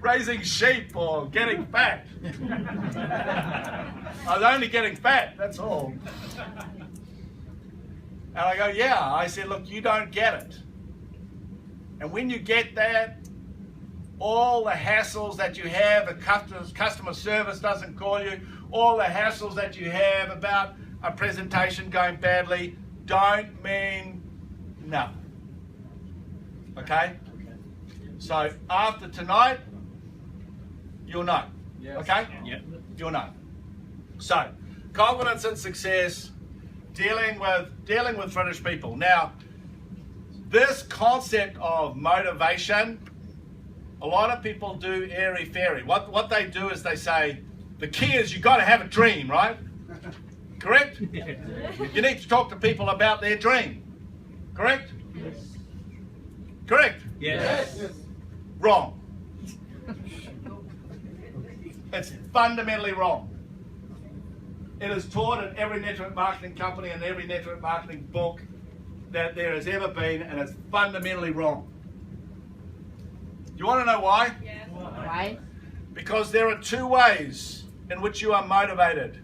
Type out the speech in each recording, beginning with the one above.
raising sheep or getting fat. I was only getting fat, that's all. And I go, yeah. I said, look, you don't get it. And when you get that, all the hassles that you have, the customer service doesn't call you, all the hassles that you have about a presentation going badly don't mean nothing. Okay? So after tonight, you'll know. Okay? Yeah. You'll know. So, confidence and success, dealing with British people. Now, this concept of motivation, a lot of people do airy-fairy. What they do is they say, the key is you've got to have a dream, right? Correct? You need to talk to people about their dream. Correct? Yes. Correct? Yes. Wrong. It's fundamentally wrong. It is taught in every network marketing company and every network marketing book that there has ever been, and it's fundamentally wrong. You want to know why? Yes. Why? Because there are two ways in which you are motivated.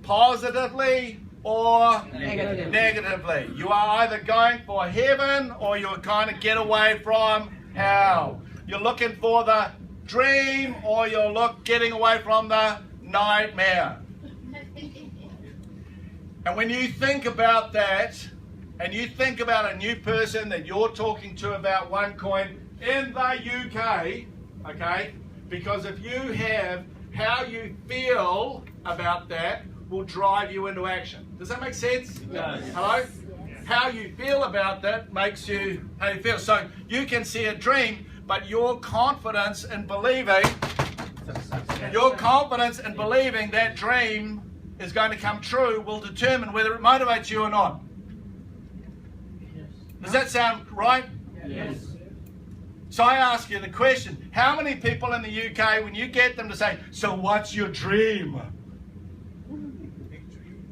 Positively or negatively. You are either going for heaven or you're trying to get away from hell. You're looking for the dream or you're getting away from the nightmare. And when you think about that, and you think about a new person that you're talking to about OneCoin in the UK, okay, because if you have how you feel about that will drive you into action. Does that make sense? Yes. Hello? How you feel about that makes you how you feel. So you can see a dream, but your confidence in believing that dream is going to come true will determine whether it motivates you or not. Does that sound right? Yes. So I ask you the question, how many people in the UK, when you get them to say, so what's your dream?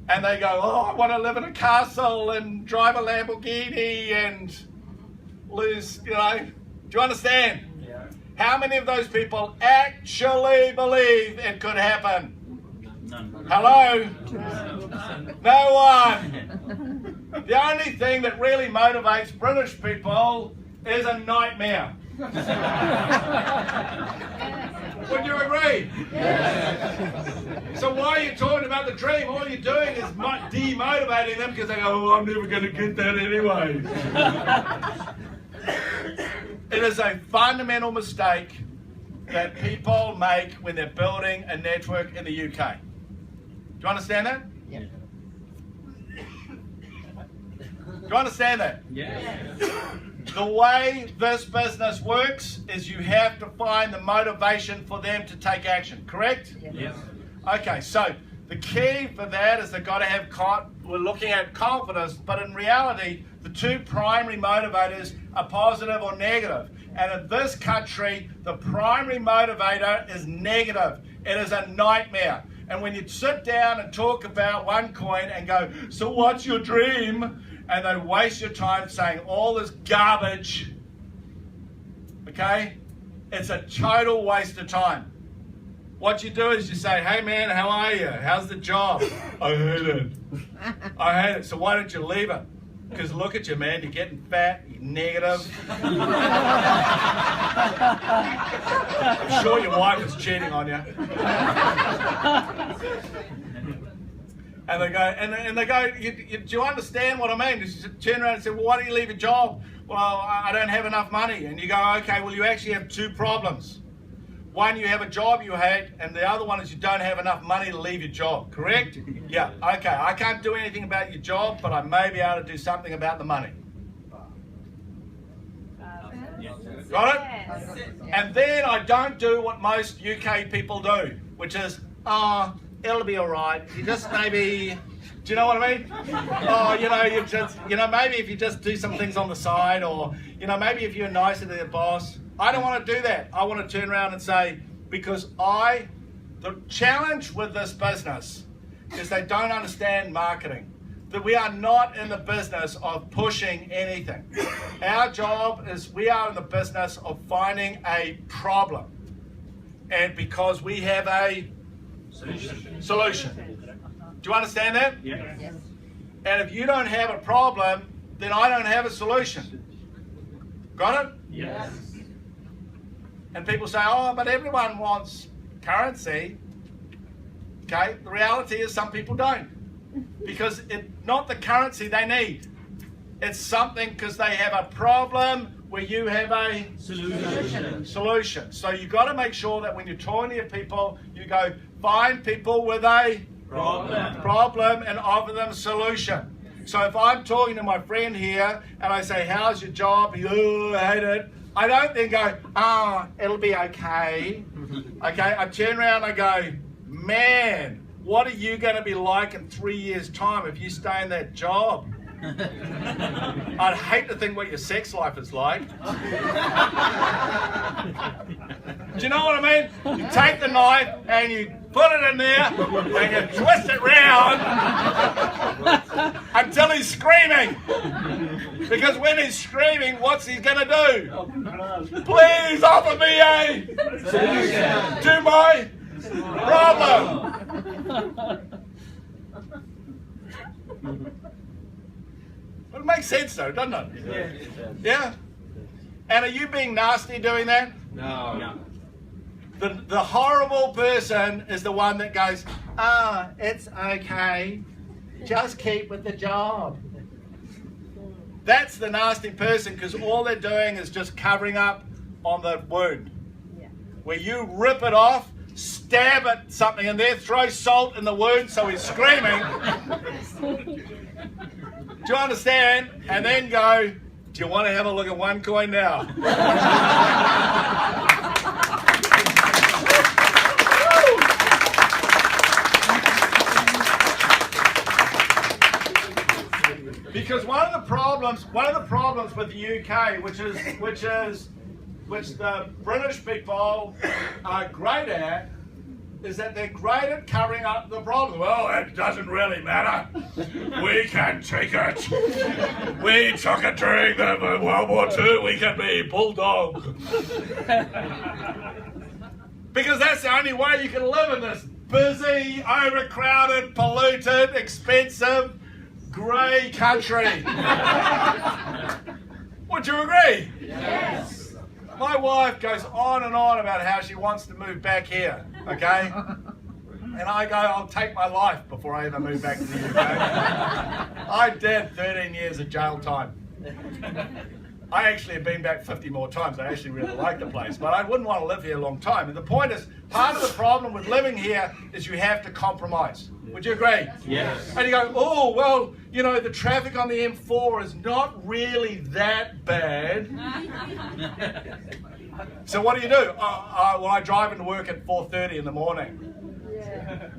And they go, oh, I want to live in a castle and drive a Lamborghini and lose, do you understand? Yeah. How many of those people actually believe it could happen? None. Hello? No one. The only thing that really motivates British people is a nightmare. Would you agree? Yes. So why are you talking about the dream? All you're doing is demotivating them because they go, oh, I'm never going to get that anyway. It is a fundamental mistake that people make when they're building a network in the UK. Do you understand that? Yeah. Do you understand that? Yes. The way this business works is you have to find the motivation for them to take action, correct? Yes. Okay, so the key for that is they've got to have, we're looking at confidence, but in reality, the two primary motivators are positive or negative. And in this country, the primary motivator is negative. It is a nightmare. And when you sit down and talk about OneCoin and go, so what's your dream? And they waste your time saying all this garbage, okay? It's a total waste of time. What you do is you say, hey man, how are you? How's the job? I hate it. I hate it. So why don't you leave it? Because look at you, man. You're getting fat, you're negative. I'm sure your wife is cheating on you. And they go, do you understand what I mean? You turn around and say, well, why don't you leave a job? Well, I don't have enough money. And you go, okay, well, you actually have two problems. One, you have a job you hate, and the other one is you don't have enough money to leave your job, correct? Yeah, okay, I can't do anything about your job, but I may be able to do something about the money. Got it? And then I don't do what most UK people do, which is, it'll be all right. You just maybe, do you know what I mean? Maybe if you just do some things on the side, or, maybe if you're nicer to your boss. I don't want to do that. I want to turn around and say, because the challenge with this business is they don't understand marketing. That we are not in the business of pushing anything. Our job is we are in the business of finding a problem. and because we have a solution. Do you understand that? Yes. Yes. And if you don't have a problem, then I don't have a solution. Got it? Yes. And people say, oh, but everyone wants currency. Okay, the reality is some people don't. Because it's not the currency they need. It's something because they have a problem where you have a solution. So you've got to make sure that when you're talking to your people, you go find people with a problem and offer them a solution. So if I'm talking to my friend here and I say, how's your job? He goes, oh, I hate it. I don't then go, oh, it'll be okay. Okay, I turn around and I go, man, what are you going to be like in 3 years' time if you stay in that job? I'd hate to think what your sex life is like. Do you know what I mean? You take the knife and you put it in there and you twist it round until he's screaming. Because when he's screaming, what's he going to do? Please offer me a solution to my problem. It makes sense though, doesn't it? Yeah? And are you being nasty doing that? No. The horrible person is the one that goes, ah, it's okay. Just keep with the job. That's the nasty person because all they're doing is just covering up on the wound. Yeah. Where you rip it off, stab at something in there, throw salt in the wound so he's screaming. Do you understand? And then go, do you want to have a look at OneCoin now? Because one of the problems with the UK, which the British people are great at, is that they're great at covering up the problem. Well, it doesn't really matter. We can take it. We took it during the World War II. We can be bulldog. Because that's the only way you can live in this busy, overcrowded, polluted, expensive, grey country. Would you agree? Yes. My wife goes on and on about how she wants to move back here, okay? And I go, I'll take my life before I ever move back to the UK. I did 13 years of jail time. I actually have been back 50 more times. I actually really like the place, but I wouldn't want to live here a long time. And the point is, part of the problem with living here is you have to compromise. Would you agree? Yes. And you go, oh, well, you know, the traffic on the M4 is not really that bad. So what do? Well, I drive into work at 4:30 in the morning. Yeah.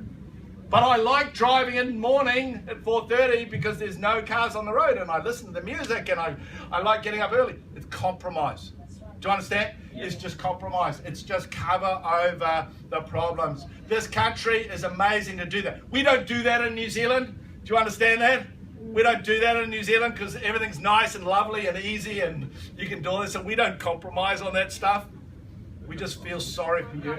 But I like driving in the morning at 4:30 because there's no cars on the road and I listen to the music and I like getting up early. It's compromise. Do you understand? It's just compromise. It's just cover over the problems. This country is amazing to do that. We don't do that in New Zealand. Do you understand that? We don't do that in New Zealand because everything's nice and lovely and easy and you can do this, and we don't compromise on that stuff. We just feel sorry for you.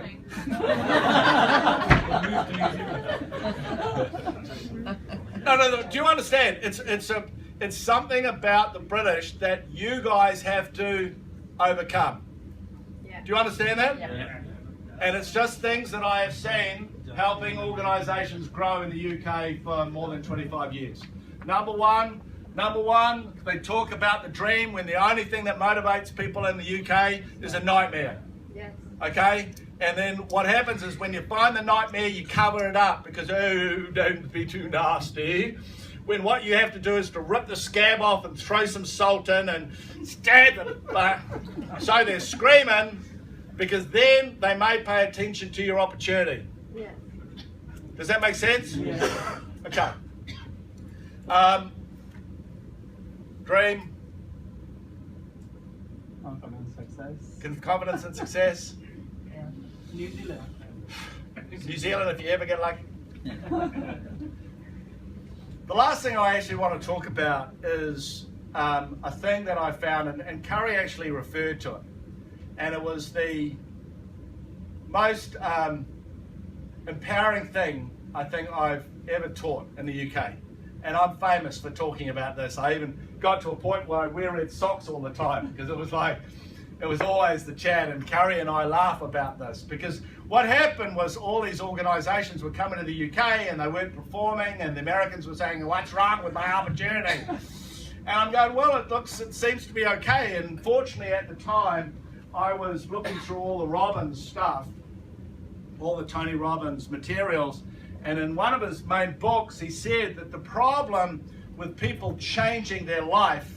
No. Do you understand? It's something about the British that you guys have to overcome. Yeah. Do you understand that? Yeah. And it's just things that I have seen helping organisations grow in the UK for more than 25 years. Number one, they talk about the dream when the only thing that motivates people in the UK is a nightmare. Yes. Okay? And then what happens is when you find the nightmare, you cover it up because, oh, don't be too nasty. When what you have to do is to rip the scab off and throw some salt in and stab them. So they're screaming because then they may pay attention to your opportunity. Yeah. Does that make sense? Yeah. Okay. Dream, Confidence, success. confidence and success. New Zealand. New Zealand, if you ever get lucky. The last thing I actually want to talk about is a thing that I found, and Curry actually referred to it, and it was the most empowering thing I think I've ever taught in the UK. And I'm famous for talking about this. I even got to a point where I wear red socks all the time because it was always the chat, and Curry and I laugh about this because what happened was all these organisations were coming to the UK and they weren't performing, and the Americans were saying, what's wrong with my opportunity? And I'm going, well, it seems to be okay. And fortunately at the time, I was looking through all the Robbins stuff, all the Tony Robbins materials, and in one of his main books, he said that the problem with people changing their life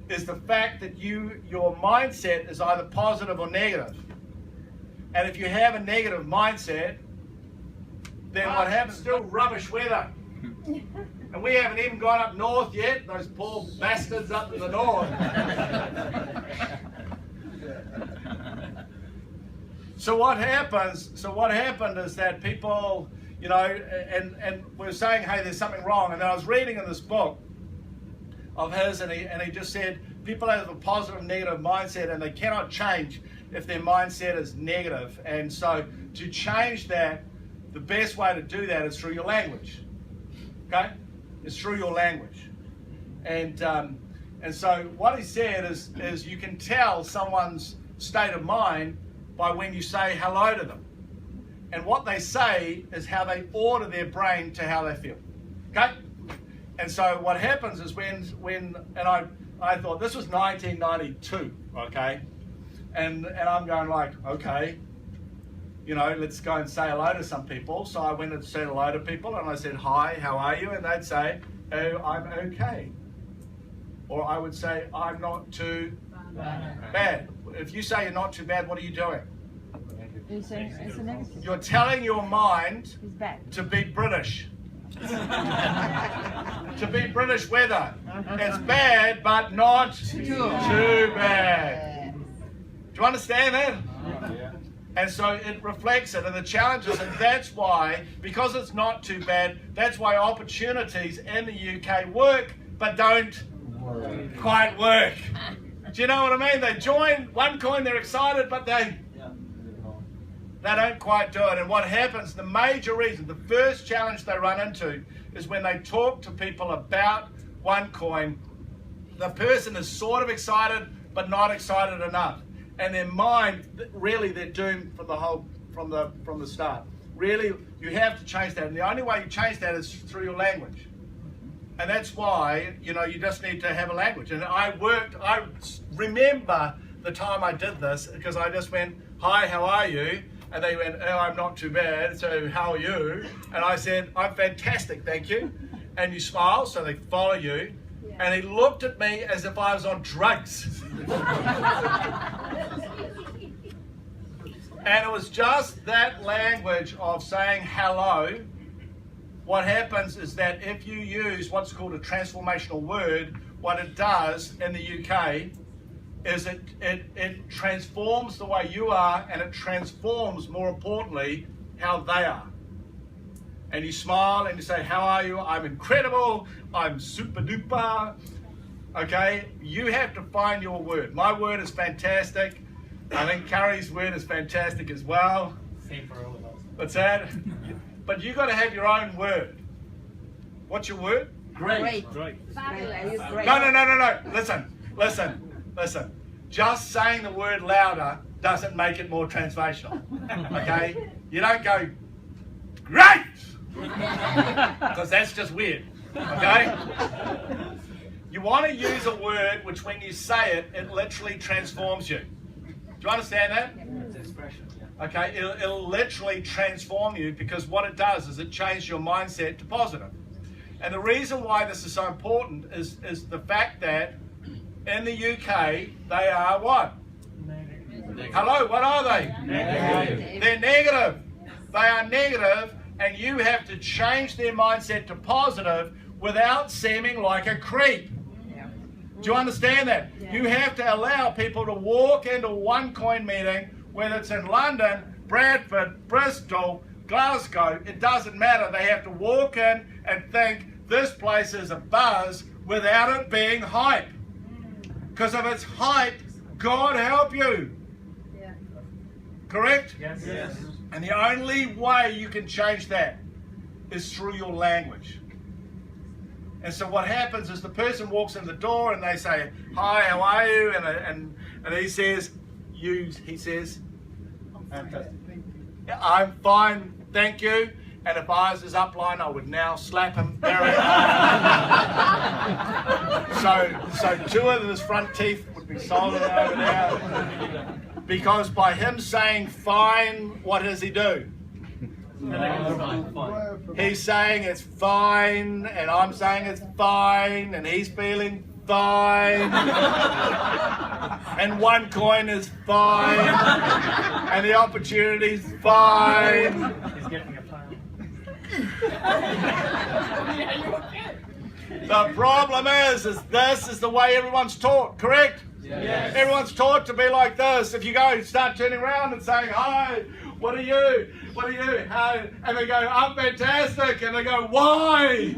is the fact that your mindset is either positive or negative. And if you have a negative mindset, then what happens? Still rubbish weather. And we haven't even gone up north yet, those poor bastards up in the north. So what happened is that people, and we're saying, hey, there's something wrong. And then I was reading in this book of his, and he just said, people have a positive and negative mindset, and they cannot change if their mindset is negative. And so to change that, the best way to do that is through your language. Okay? It's through your language. And so what he said is you can tell someone's state of mind by when you say hello to them. And what they say is how they order their brain to how they feel. Okay? And so what happens is when I thought this was 1992, okay? And I'm going like, okay, let's go and say hello to some people. So I went and said hello to people and I said, hi, how are you? And they'd say, oh, I'm okay. Or I would say, I'm not too bad. If you say you're not too bad, what are you doing? It's a negative. You're telling your mind It's bad. to be British. To be British weather. It's bad, but not too bad. Do you understand that? Yeah. And so it reflects it, and the challenges, and that's why, because it's not too bad, that's why opportunities in the UK work, but don't quite work. Do you know what I mean? They join OneCoin, they're excited, but they don't quite do it. And what happens, the major reason, the first challenge they run into is when they talk to people about OneCoin, the person is sort of excited, but not excited enough. And their mind, really, they're doomed from the start. Really, you have to change that. And the only way you change that is through your language. And that's why, you just need to have a language. And I remember the time I did this, because I just went, hi, how are you? And they went, oh, I'm not too bad, so how are you? And I said, I'm fantastic, thank you. And you smile, so they follow you. Yeah. And he looked at me as if I was on drugs. And it was just that language of saying hello. What happens is that if you use what's called a transformational word, what it does in the UK is it transforms the way you are, and it transforms, more importantly, how they are. And you smile and you say, how are you? I'm incredible. I'm super duper. Okay? You have to find your word. My word is fantastic. I think Curry's word is fantastic as well. Same for all of us. What's that? But you got to have your own word. What's your word? Great. Great. No. Listen. Just saying the word louder doesn't make it more transformational. Okay? You don't go, great! Because that's just weird. Okay? You want to use a word which, when you say it, it literally transforms you. Do you understand that? It's expression, yeah. Okay? It'll literally transform you, because what it does is it changes your mindset to positive. And the reason why this is so important is the fact that in the UK, they are what? Negative. Hello, what are they? Negative. They're negative. They are negative, and you have to change their mindset to positive without seeming like a creep. Do you understand that? Yeah. You have to allow people to walk into a OneCoin meeting, whether it's in London, Bradford, Bristol, Glasgow, it doesn't matter. They have to walk in and think this place is a buzz without it being hype. Because if it's hype, God help you. Yeah. Correct? Yes. Yes. And the only way you can change that is through your language. And so what happens is the person walks in the door and they say, "Hi, how are you?" And he says, "I'm fine, thank you." And if I was his upline, I would now slap him very hard. So 2 of his front teeth would be solid over there. Because by him saying fine, what does he do? He's saying it's fine, and I'm saying it's fine, and he's feeling fine. And OneCoin is fine, and the opportunity's fine. He's getting a plan. The problem is this is the way everyone's taught, correct? Yes. Everyone's taught to be like this. If you go start turning around and saying, "Hi, what are you? What are you?" And they go, "I'm fantastic." And they go, "Why?"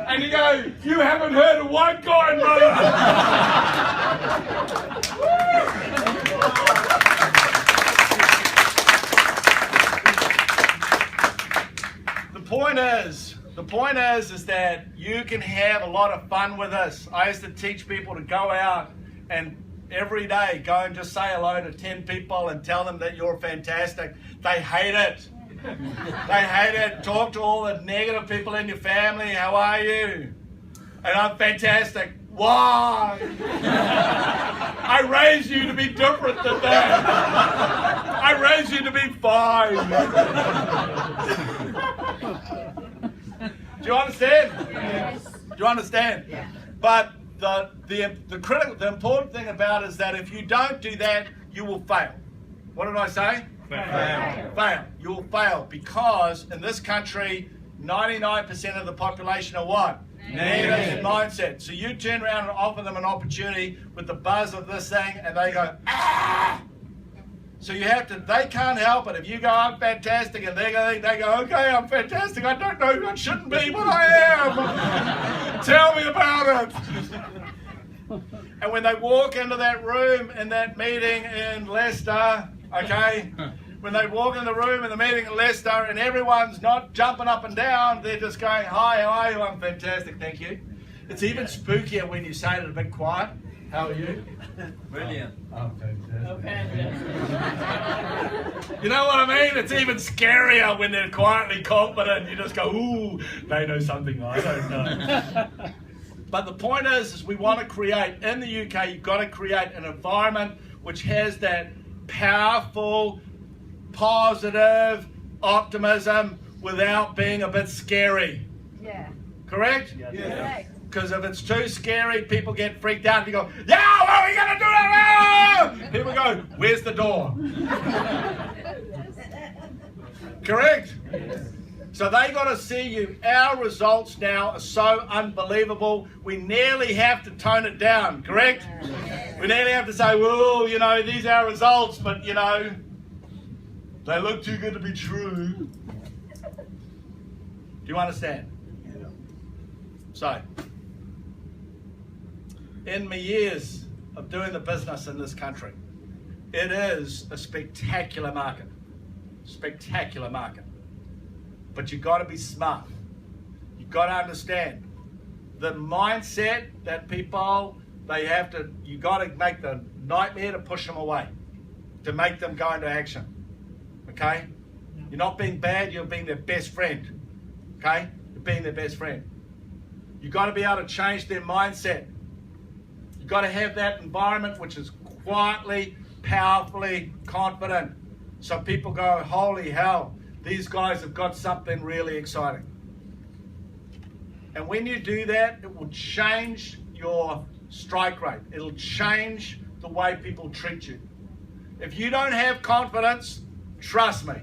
And you go, "You haven't heard of OneCoin, brother." The point is that you can have a lot of fun with this. I used to teach people to go out and every day go and just say hello to 10 people and tell them that you're fantastic. They hate it. They hate it. Talk to all the negative people in your family. "How are you?" "And I'm fantastic." "Why?" "I raised you to be different than that. I raised you to be fine." Do you understand? Yes. Do you understand? Yeah. But the important thing about it is that if you don't do that, you will fail. What did I say? Fail. You will fail because in this country, 99% of the population are what? Negative mindset. So you turn around and offer them an opportunity with the buzz of this thing, and they go, "Ah!" So you have to, they can't help it. If you go, "I'm fantastic," and they go, "Okay, I'm fantastic. I don't know, I shouldn't be, but I am. Tell me about it." And when they walk into that room in that meeting in Leicester, okay, when they walk in the room in the meeting in Leicester and everyone's not jumping up and down, they're just going, "Hi, how are you?" "I'm fantastic, thank you." It's even spookier when you say it a bit quiet. "How are you?" Brilliant. You know what I mean? It's even scarier when they're quietly confident. You just go, "Ooh, they know something I don't know." But the point is we want to create, in the UK, you've got to create an environment which has that powerful, positive optimism without being a bit scary. Yeah. Correct? Correct. Because if it's too scary, people get freaked out. You go, "Yeah, what are we going to do now?" People go, "Where's the door?" Correct? So they got to see you. Our results now are so unbelievable, we nearly have to tone it down, correct? We nearly have to say, "Well, you know, these are our results, but, you know, they look too good to be true." Do you understand? So, in my years of doing the business in this country, it is a spectacular market. Spectacular market. But you've got to be smart. You've got to understand the mindset that people, you've got to make the nightmare to push them away, to make them go into action. Okay? You're not being bad, you're being their best friend. Okay? You're being their best friend. You've got to be able to change their mindset. You've got to have that environment which is quietly, powerfully confident. So people go, "Holy hell, these guys have got something really exciting." And when you do that, it will change your strike rate. It'll change the way people treat you. If you don't have confidence, trust me,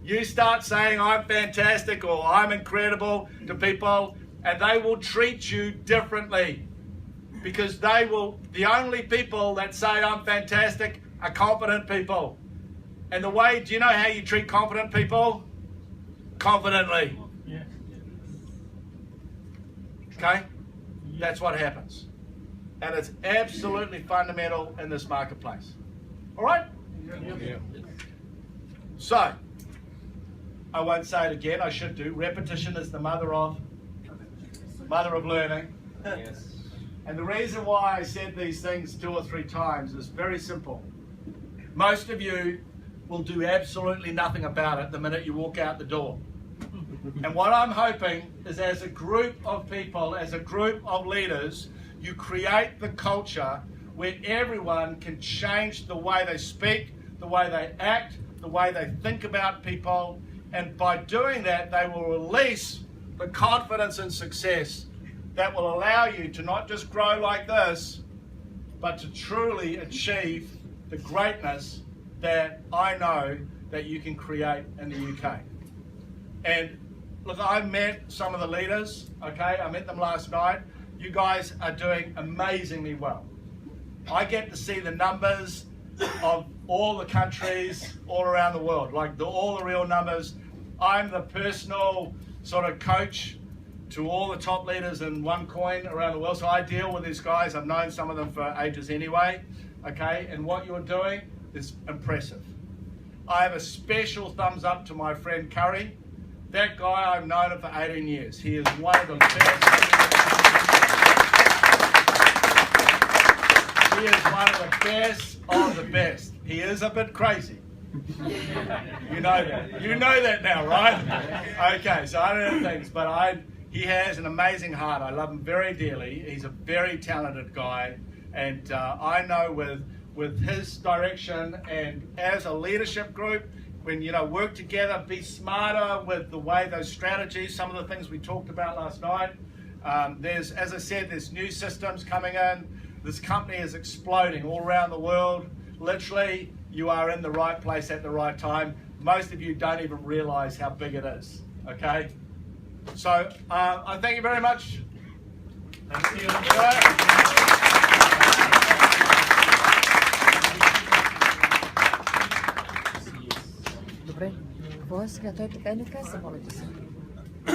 you start saying, "I'm fantastic" or "I'm incredible" to people, and they will treat you differently. Because the only people that say "I'm fantastic" are confident people. And do you know how you treat confident people? Confidently. Yeah. Okay? That's what happens. And it's absolutely fundamental in this marketplace. All right? So, I won't say it again, I should do. Repetition is the mother of learning. Yes. And the reason why I said these things 2 or 3 times is very simple. Most of you will do absolutely nothing about it the minute you walk out the door. And what I'm hoping is, as a group of people, as a group of leaders, you create the culture where everyone can change the way they speak, the way they act, the way they think about people, and by doing that, they will release the confidence and success that will allow you to not just grow like this, but to truly achieve the greatness that I know that you can create in the UK. And look, I met some of the leaders, okay? I met them last night. You guys are doing amazingly well. I get to see the numbers of all the countries all around the world, like all the real numbers. I'm the personal sort of coach to all the top leaders in OneCoin around the world. So I deal with these guys. I've known some of them for ages anyway, okay? And what you're doing is impressive. I have a special thumbs up to my friend Curry. That guy, I've known him for 18 years. He is one of the best. He is one of the best of the best. He is a bit crazy. You know that. You know that now, right? Okay, so I don't know things, but he has an amazing heart. I love him very dearly. He's a very talented guy, and I know with his direction and as a leadership group, when work together, be smarter with the way those strategies, some of the things we talked about last night. There's, as I said, there's new systems coming in. This company is exploding all around the world. Literally, you are in the right place at the right time. Most of you don't even realize how big it is, okay? So, I thank you very much. Thank you. Добре. Какво сега той така и не каза, моля ти се.